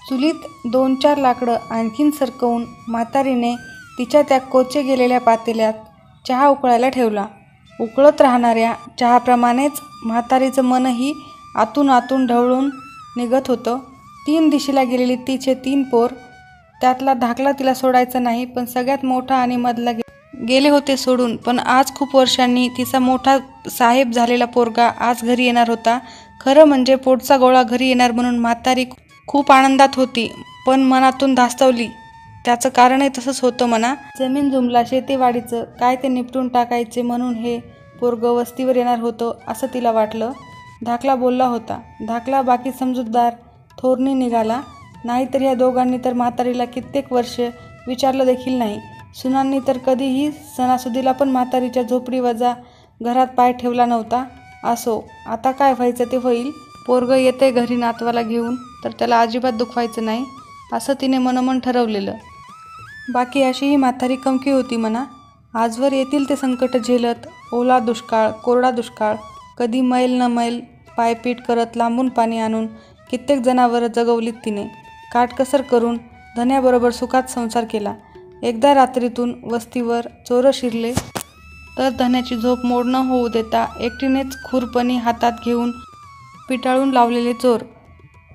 चुलीत 2-4 लाकडं आणखीन सरकवून म्हातारीने तिच्या त्या कोचे गेलेल्या पातेल्यात चहा उकळायला ठेवला. उकळत राहणाऱ्या चहाप्रमाणेच म्हातारीचं मनही आतून आतून ढवळून निघत होतं. 3 दिशेला गेलेली तिचे 3 पोर, त्यातला धाकला तिला सोडायचा नाही, पण सगळ्यात मोठा आणि मधला गेले होते सोडून. पण आज खूप वर्षांनी तिचा मोठा साहेब झालेला पोरगा आज घरी येणार होता. खरं म्हणजे पोटचा गोळा घरी येणार म्हणून म्हातारी खूप आनंदात होती, पण मनातून धास्तवली. त्याचं कारणही तसंच होतं म्हणा. जमीन जुमला शेतीवाडीचं काय ते निपटून टाकायचे म्हणून हे पोरगं वस्तीवर येणार होतं असं तिला वाटलं. धाकला बोलला होता. धाकला बाकी समजूतदार थोरणी निघाला. नाहीतर ह्या दोघांनी तर म्हातारीला कित्येक वर्ष विचारलं देखील नाही. सुनांनी तर कधीही सणासुदीला पण म्हातारीच्या झोपडीवजा घरात पाय ठेवला नव्हता. असो, आता काय व्हायचं ते होईल. पोरगं येते घरी नातवाला घेऊन तर त्याला अजिबात दुखवायचं नाही असं तिने मनोमन ठरवलेलं. बाकी अशीही म्हातारी कमकी होती म्हणा. आजवर येतील ते संकट झेलत, ओला दुष्काळ, कोरडा दुष्काळ, कधी मैल न मैल पायपीट करत लांबून पाणी आणून कित्येक जनावरं जगवलीत तिने. काटकसर करून धन्याबरोबर सुखात संसार केला. एकदा रात्रीतून वस्तीवर चोरं शिरले तर धन्याची झोप मोड न होऊ देता एकटीनेच खुरपणी हातात घेऊन पिटाळून लावलेले चोर.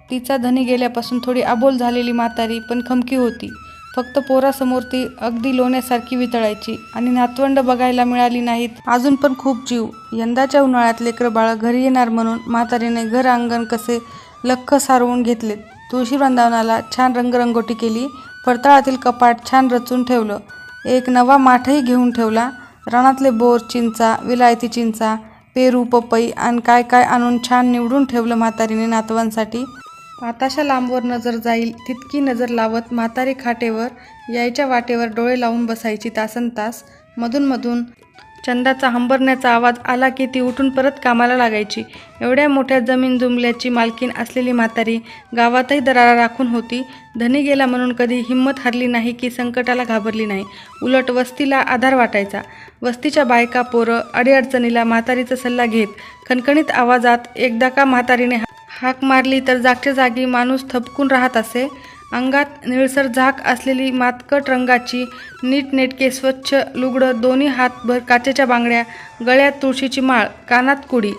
तिचा धनी गेल्यापासून थोडी आबोल झालेली म्हातारी पण खमकी होती. फक्त पोरासमोर ती अगदी लोण्यासारखी वितळायची आणि नातवंड बघायला मिळाली नाहीत अजून पण खूप जीव. यंदाच्या उन्हाळ्यात लेकरं बाळं घरी येणार म्हणून म्हातारीने घर अंगण कसे लख्ख सारवून घेतलेत. तुळशी वृंदावनाला छान रंगरंगोटी केली. फडताळातील कपाट छान रचून ठेवलं. एक नवा माठही घेऊन ठेवला. रानातले बोर, चिंचा, विलायती चिंचा, पेरू, पपई आणि काय काय आणून छान निवडून ठेवलं म्हातारीने नातवांसाठी. आताशा लांबवर नजर जाईल तितकी नजर लावत म्हातारी खाटेवर यायच्या वाटेवर डोळे लावून बसायची तासनतास. मधून चंदाचा हंबरण्याचा आवाज आला की ती उठून परत कामाला लागायची. एवढ्या मोठ्या जमीन जुमल्याची मालकीन असलेली म्हातारी गावातही दरारा राखून होती. धनी गेला म्हणून कधी हिंमत हरली नाही की संकटाला घाबरली नाही. उलट वस्तीला आधार वाटायचा. वस्तीच्या बायका पोरं अडीअडचणीला म्हातारीचा सल्ला घेत. खणखणीत आवाजात एकदा का म्हातारीने हाक मारली तर जागच्या जागी माणूस थबकून राहत असे. अंगात निळसर झाक असलेली मातकट रंगाची नीटनेटके स्वच्छ लुगडं, दोन्ही हातभर काचेच्या बांगड्या, गळ्यात तुळशीची माळ, कानात कुडी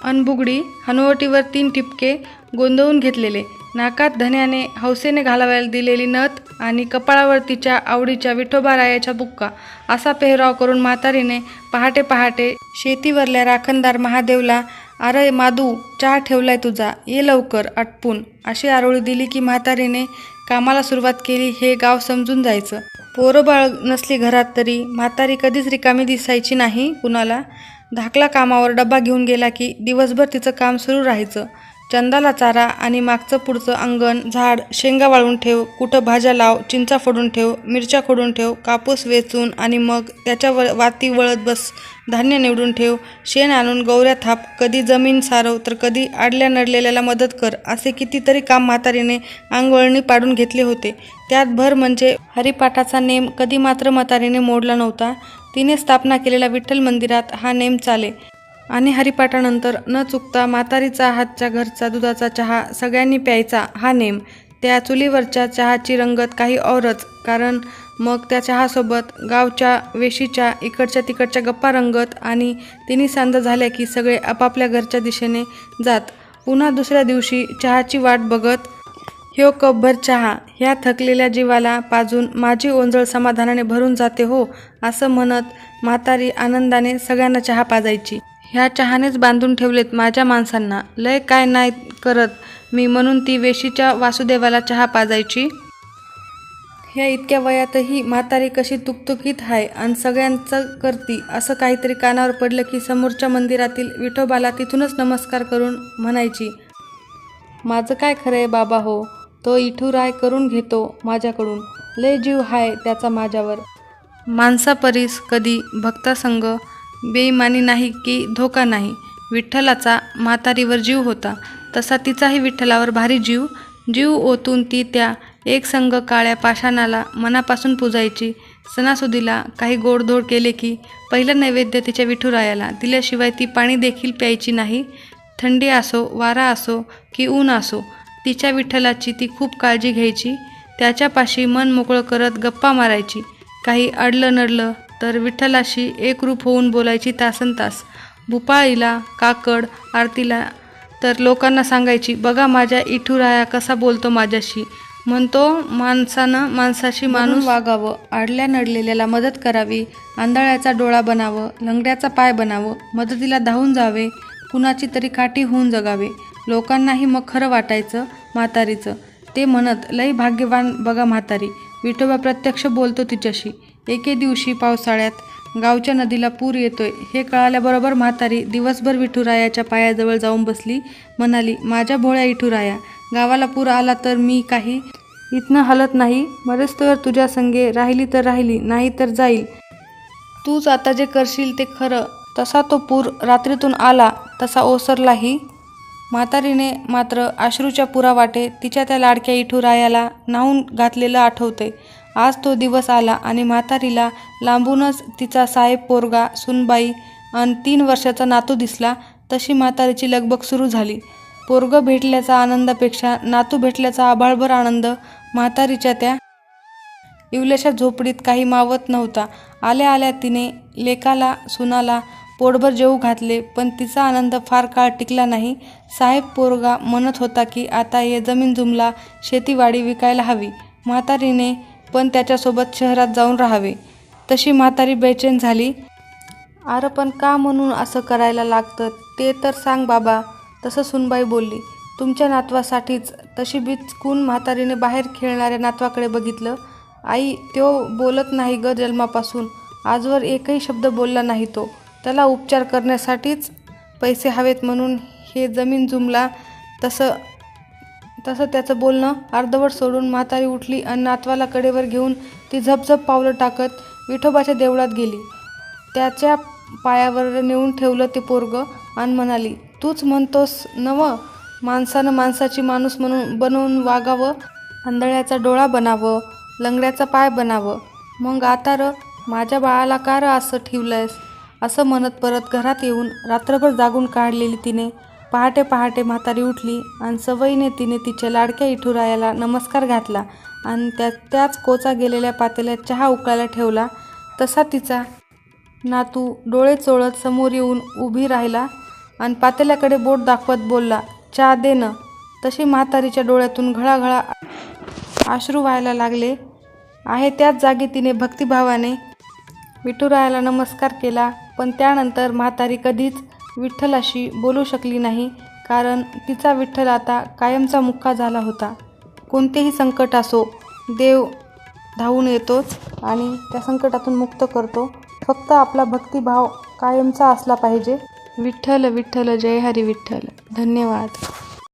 अनबुगडी, हनुवटीवर 3 टिपके गोंदवून घेतलेले, नाकात धन्याने हौसेने घालावायला दिलेली नथ आणि कपाळावर तिच्या आवडीच्या विठोबारायाच्या बुक्का असा पेहराव करून म्हातारीने पहाटे पहाटे शेतीवरल्या राखणदार महादेवला "अरे मादू, चहा ठेवलाय तुझा, ये लवकर आटपून" अशी आरोळी दिली की म्हातारीने कामाला सुरुवात केली हे गाव समजून जायचं. पोरं बाळ नसली घरात तरी म्हातारी कधीच रिकामी दिसायची नाही कुणाला. धाकला कामावर डबा घेऊन गेला की दिवसभर तिचं काम सुरू राहायचं. चंदाला चारा आणि मागचं पुढचं अंगण झाड, शेंगा वाळून ठेव, कुठं भाज्या लाव, चिंचा फोडून ठेव, मिरच्या खोडून ठेव, कापूस वेचून आणि मग त्याच्या वाती वळत बस, धान्य निवडून ठेव, शेण आणून गौऱ्या थाप, कधी जमीन सारव तर कधी आडल्या नडलेल्याला मदत कर असे कितीतरी काम म्हातारीने अंगवळणी पाडून घेतले होते. त्यात भर म्हणजे हरिपाठाचा नेम कधी मात्र म्हातारीने मोडला नव्हता. तिने स्थापना केलेल्या विठ्ठल मंदिरात हा नेम चाले आणि हरिपाठानंतर न चुकता म्हातारीचा हातच्या घरचा दुधाचा चहा सगळ्यांनी प्यायचा हा नेम. त्या चुलीवरच्या चहाची रंगत काही औरच, कारण मग त्या चहासोबत गावच्या वेशीच्या इकडच्या तिकडच्या गप्पा रंगत आणि 3 सांज झाल्या की सगळे आपापल्या घरच्या दिशेने जात. पुन्हा दुसऱ्या दिवशी चहाची वाट बघत. ह्यो कपभर चहा ह्या थकलेल्या जीवाला पाजून माझी ओंजळ समाधानाने भरून जाते हो असं म्हणत म्हातारी आनंदाने सगळ्यांना चहा पाजायची. ह्या चहानेच बांधून ठेवलेत माझ्या माणसांना, लय काय नाही करत मी म्हणून ती वेशीच्या वासुदेवाला चहा पाजायची. ह्या इतक्या वयातही म्हातारी कशी तुकतुकीत हाय आणि सगळ्यांचं करती असं काहीतरी कानावर पडलं की समोरच्या मंदिरातील विठोबाला तिथूनच नमस्कार करून म्हणायची, "माझं काय खरंय बाबा हो, तो इठुराय करून घेतो माझ्याकडून, लय जीव हाय त्याचा माझ्यावर. माणसापरीस कधी भक्तासंग बेईमानी नाही की धोका नाही. विठ्ठलाचा म्हातारीवर जीव होता तसा तिचाही विठ्ठलावर भारी जीव. जीव ओतून ती त्या एकसंग काळ्या पाषाणाला मनापासून पूजायची. सणासुदीला काही गोडधोड केले की पहिलं नैवेद्य तिच्या विठुरायाला दिल्याशिवाय ती पाणी देखील प्यायची नाही. थंडी असो, वारा असो की ऊन असो, तिच्या विठ्ठलाची ती खूप काळजी घ्यायची. त्याच्यापाशी मन मोकळं करत गप्पा मारायची. काही अडलं नडलं तर विठ्ठलाशी एकरूप होऊन बोलायची तासनतास. भूपाळीला, काकड, आरतीला तर लोकांना सांगायची, बघा माझ्या इठुराया कसा बोलतो माझ्याशी. म्हणतो माणसानं माणसाशी माणूस वागावं, अडल्या नडलेल्याला मदत करावी, आंधळ्याचा डोळा बनावं, लंगड्याचा पाय बनावं, मदतीला धावून जावे, कुणाची तरी काठी होऊन जगावे. लोकांनाही मग खरं वाटायचं म्हातारीचं. ते म्हणत, लई भाग्यवान बघा म्हातारी, विठोबा प्रत्यक्ष बोलतो तिच्याशी. एके दिवशी पावसाळ्यात गावच्या नदीला पूर येतोय हे कळाल्याबरोबर म्हातारी दिवसभर विठुरायाच्या पायाजवळ जाऊन बसली. म्हणाली, माझ्या भोळ्या इठुराया, गावाला पूर आला तर मी काही इथनं हलत नाही. मरेस्तोवर तुझ्या संगे, राहिली तर राहिली, नाही तर जाईल. तूच आता जे करशील ते खरं. तसा तो पूर रात्रीतून आला तसा ओसरलाही. म्हातारीने मात्र अश्रूच्या पुरावाटे तिच्या त्या लाडक्या इठुरायाला न्हाऊन घातलेलं आठवतंय. आज तो दिवस आला आणि म्हातारीला लांबूनच तिचा साहेब पोरगा, सुनबाई आणि 3 वर्षाचा नातू दिसला. तशी म्हातारीची लगबग सुरू झाली. पोरगं भेटल्याचा आनंदापेक्षा नातू भेटल्याचा आभाळभर आनंद म्हातारीच्या त्या इवल्याशा झोपडीत काही मावत नव्हता. आल्या आल्या तिने लेकाला सुनाला पोटभर जेवू घातले, पण तिचा आनंद फार काळ टिकला नाही. साहेब पोरगा म्हणत होता की आता ये जमीन जुमला शेतीवाडी विकायला हवी. म्हातारीने पण त्याच्यासोबत शहरात जाऊन राहावे. तशी म्हातारी बेचैन झाली. अरे पण का म्हणून असं करायला लागतं ते तर सांग बाबा. तसं सुनबाई बोलली. तुमच्या नातवासाठीच. तशी बिचकून म्हातारीने बाहेर खेळणाऱ्या नातवाकडे बघितलं. आई, त्यो बोलत नाही ग जन्मापासून. आजवर एकही शब्द बोलला नाही तो. त्याला उपचार करण्यासाठीच पैसे हवेत म्हणून हे जमीन जुमला. तसं त्याचं बोलणं अर्धवट सोडून म्हातारी उठली आणि नातवाला कडेवर घेऊन ती झपझप पावलं टाकत विठोबाच्या देवळात गेली. त्याच्या पायावर नेऊन ठेवलं ते पोरगं आणि म्हणाली, तूच म्हणतोस नवं, माणसानं माणसाची माणूस म्हणून बनवून वागावं, आंधळ्याचा डोळा बनावं, लंगड्याचा पाय बनावं. मग आता र माझ्या बाळाला का र असं ठेवलंयस? असं म्हणत परत घरात येऊन रात्रभर जागून काढलेली तिने पहाटे पहाटे म्हातारी उठली आणि सवयीने तिने तिच्या लाडक्या इठुरायाला नमस्कार घातला आणि त्याच कोचा गेलेल्या पातेल्यात चहा उकळायला ठेवला. तसा तिचा नातू डोळे चोळत समोर येऊन उभी राहिला आणि पातेल्याकडे बोट दाखवत बोलला, चहा दे न. तशी म्हातारीच्या डोळ्यातून घळाघळा अश्रू व्हायला लागले. आहे त्याच जागी तिने भक्तिभावाने विठुरायाला नमस्कार केला. पण त्यानंतर म्हातारी कधीच विठ्ठलाशी बोलू शकली नाही, कारण तिचा विठ्ठल आता कायमचा मुक्का झाला होता. कोणतेही संकट असो, देव धावून येतोच आणि त्या संकटातून मुक्त करतो. फक्त आपला भक्तिभाव कायमचा असला पाहिजे. विठ्ठल विठ्ठल जय हरी विठ्ठल. धन्यवाद.